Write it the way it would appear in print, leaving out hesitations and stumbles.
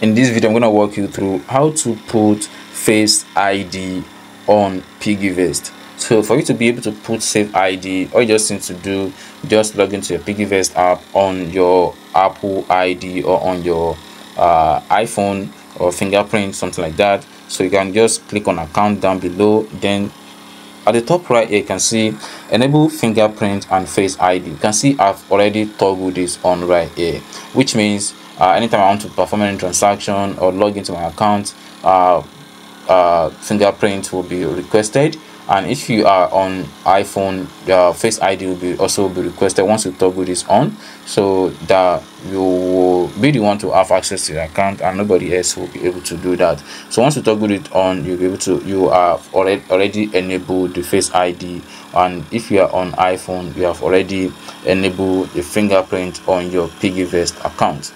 In this video, I'm going to walk you through how to put Face ID on Piggyvest. So for you to be able to put Safe ID, all you just need to do, just log into your Piggyvest app on your Apple ID or on your iPhone or Fingerprint, something like that. So you can just click on account down below. Then at the top right here, you can see enable fingerprint and face ID. You can see I've already toggled this on right here, which means anytime I want to perform any transaction or log into my account, fingerprint will be requested. And if you are on iPhone, face ID will also be requested once you toggle this on, so that you will be the one to have access to your account and nobody else will be able to do that. So once you toggle it on, you'll be able to, you have already enabled the face ID. And if you are on iPhone, you have already enabled the fingerprint on your Piggyvest account.